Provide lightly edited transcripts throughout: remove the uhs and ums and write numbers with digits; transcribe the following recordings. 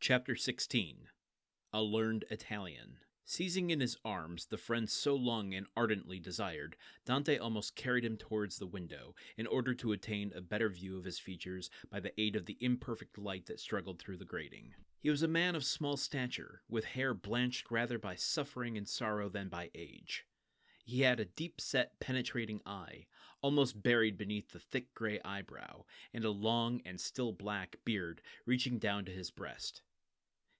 Chapter 16. A Learned Italian. Seizing in his arms the friend so long and ardently desired, Dante almost carried him towards the window, in order to attain a better view of his features by the aid of the imperfect light that struggled through the grating. He was a man of small stature, with hair blanched rather by suffering and sorrow than by age. He had a deep-set, penetrating eye, almost buried beneath the thick gray eyebrow, and a long and still black beard reaching down to his breast.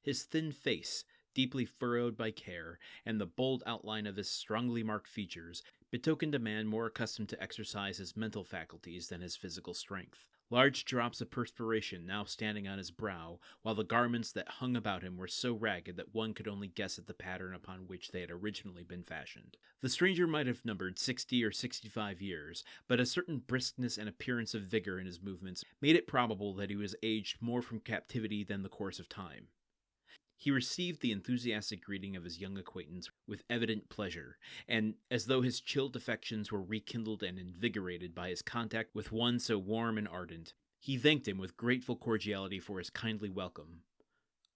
His thin face, deeply furrowed by care, and the bold outline of his strongly marked features, betokened a man more accustomed to exercise his mental faculties than his physical strength. Large drops of perspiration now standing on his brow, while the garments that hung about him were so ragged that one could only guess at the pattern upon which they had originally been fashioned. The stranger might have numbered 60 or 65 years, but a certain briskness and appearance of vigor in his movements made it probable that he was aged more from captivity than the course of time. He received the enthusiastic greeting of his young acquaintance with evident pleasure, and as though his chilled affections were rekindled and invigorated by his contact with one so warm and ardent, he thanked him with grateful cordiality for his kindly welcome,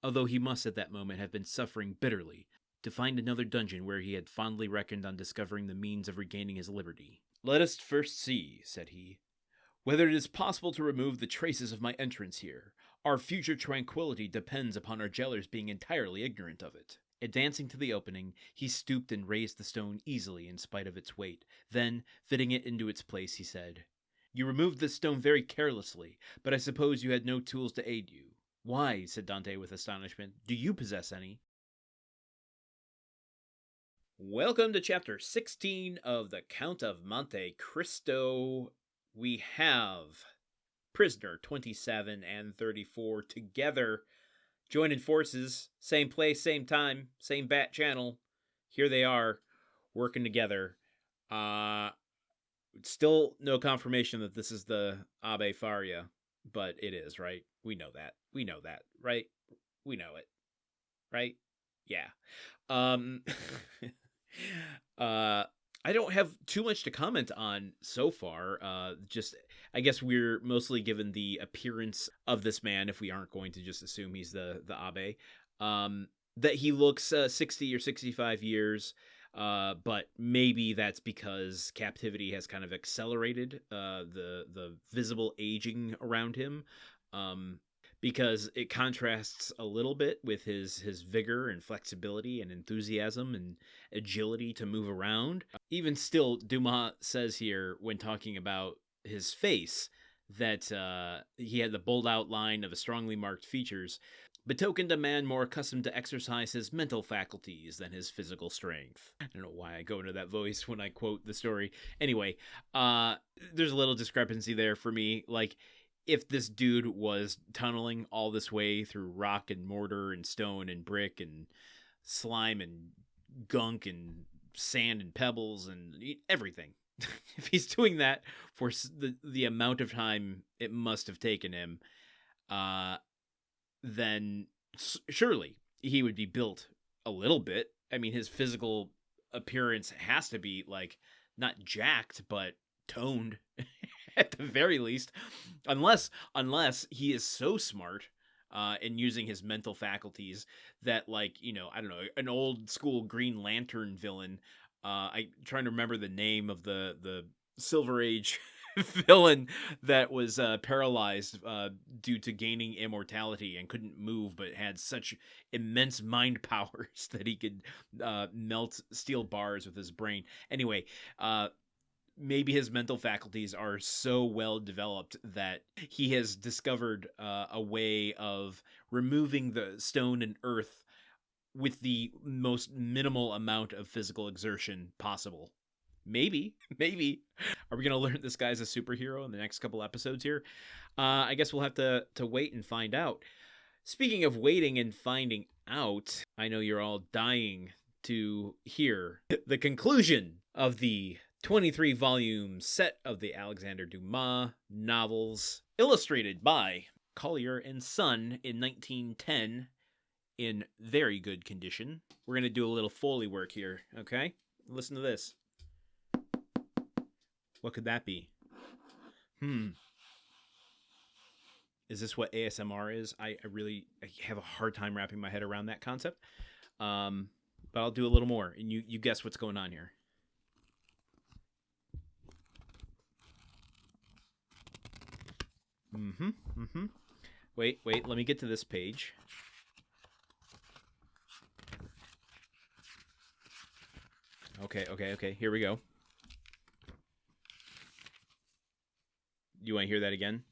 although he must at that moment have been suffering bitterly to find another dungeon where he had fondly reckoned on discovering the means of regaining his liberty. "Let us first see," said he, "whether it is possible to remove the traces of my entrance here. Our future tranquillity depends upon our jailers being entirely ignorant of it." Advancing to the opening, he stooped and raised the stone easily in spite of its weight. Then, fitting it into its place, he said, "You removed this stone very carelessly, but I suppose you had no tools to aid you." "Why," said Dante with astonishment, "do you possess any?" Welcome to Chapter 16 of The Count of Monte Cristo. We have prisoner 27 and 34 together, joining forces, same place, same time, same bat channel. Here they are, working together. Still no confirmation that this is the Abbe Faria, but it is, right? We know that, right? We know it, right? Yeah. I don't have too much to comment on so far. I guess we're mostly given the appearance of this man, if we aren't going to just assume he's the Abe. That he looks 60 or 65 years, but maybe that's because captivity has kind of accelerated the visible aging around him. Because it contrasts a little bit with his vigor and flexibility and enthusiasm and agility to move around. Even still, Dumas says here, when talking about his face, that he had the bold outline of a strongly marked features, betokened a man more accustomed to exercise his mental faculties than his physical strength. I don't know why I go into that voice when I quote the story. Anyway, there's a little discrepancy there for me. Like, if this dude was tunneling all this way through rock and mortar and stone and brick and slime and gunk and sand and pebbles and everything, if he's doing that for the amount of time it must have taken him, then surely he would be built a little bit. I mean, his physical appearance has to be, like, not jacked, but toned at the very least, unless he is so smart in using his mental faculties that, like, I don't know, an old school Green Lantern villain. I'm trying to remember the name of the Silver Age villain that was paralyzed due to gaining immortality and couldn't move, but had such immense mind powers that he could melt steel bars with his brain. Anyway, maybe his mental faculties are so well developed that he has discovered a way of removing the stone and earth with the most minimal amount of physical exertion possible. Maybe. Are we going to learn this guy's a superhero in the next couple episodes here? I guess we'll have to wait and find out. Speaking of waiting and finding out, I know you're all dying to hear the conclusion of the 23-volume set of the Alexander Dumas novels, illustrated by Collier and Son in 1910 in very good condition. We're going to do a little Foley work here, okay? Listen to this. What could that be? Is this what ASMR is? I have a hard time wrapping my head around that concept. But I'll do a little more, and you guess what's going on here. Wait, let me get to this page. Okay, here we go. You want to hear that again?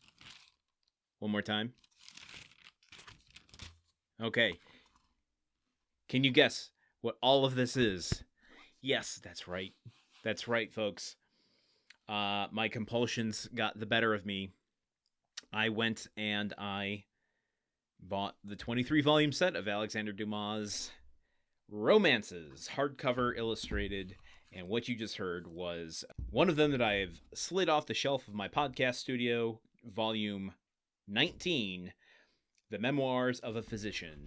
One more time? Okay. Can you guess what all of this is? Yes, that's right. That's right, folks. My compulsions got the better of me. I went and I bought the 23-volume set of Alexander Dumas' romances, hardcover, illustrated, and what you just heard was one of them that I've slid off the shelf of my podcast studio, volume 19, The Memoirs of a Physician.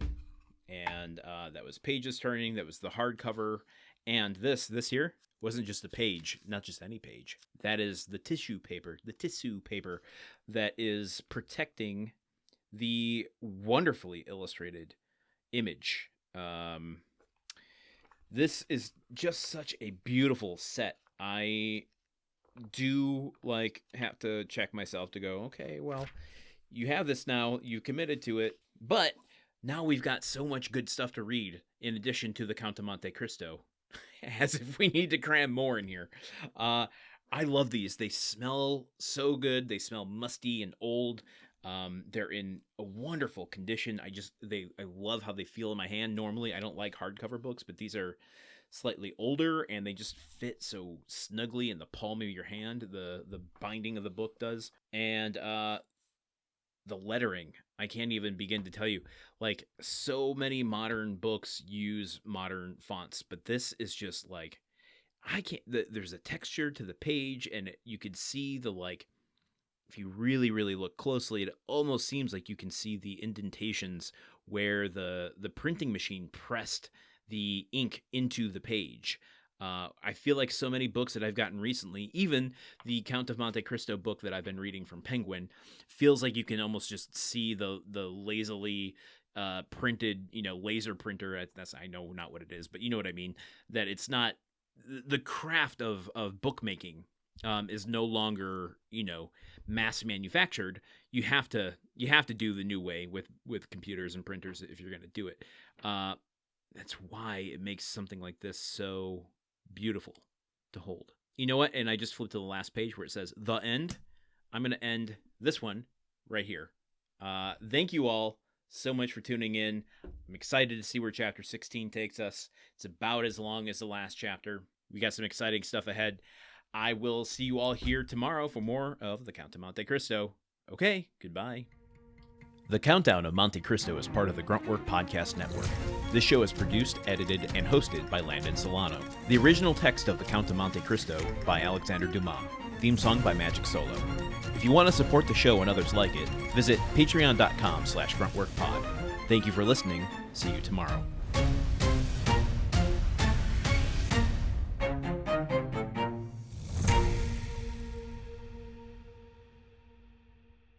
And that was Pages Turning, that was the hardcover, and this here wasn't just a page, not just any page. That is the tissue paper that is protecting the wonderfully illustrated image. This is just such a beautiful set. I do have to check myself to go, okay, well, you have this now, you committed to it, but now we've got so much good stuff to read in addition to the Count of Monte Cristo, as if we need to cram more in here. I love these. They smell so good. They smell musty and old. They're in a wonderful condition. I love how they feel in my hand. Normally, I don't like hardcover books, but these are slightly older and they just fit so snugly in the palm of your hand. The binding of the book does. And the lettering, I can't even begin to tell you. So many modern books use modern fonts, but this is just there's a texture to the page, and you could see if you really, really look closely, it almost seems like you can see the indentations where the printing machine pressed the ink into the page. I feel like so many books that I've gotten recently, even the Count of Monte Cristo book that I've been reading from Penguin, feels like you can almost just see the lazily printed, laser printer. I know not what it is, but you know what I mean. That it's not the craft of bookmaking is no longer mass manufactured. You have to do the new way with computers and printers if you're going to do it. That's why it makes something like this so beautiful to hold. You know what? And I just flipped to the last page where it says The End. I'm going to end this one right here. Thank you all so much for tuning in. I'm excited to see where chapter 16 takes us. It's about as long as the last chapter. We got some exciting stuff ahead. I will see you all here tomorrow for more of The Count of Monte Cristo. Okay, goodbye. The Countdown of Monte Cristo is part of the Gruntwork Podcast Network. This show is produced, edited, and hosted by Landon Solano. The original text of The Count of Monte Cristo by Alexander Dumas. Theme song by Magic Solo. If you want to support the show and others like it, visit patreon.com/gruntworkpod. Thank you for listening. See you tomorrow.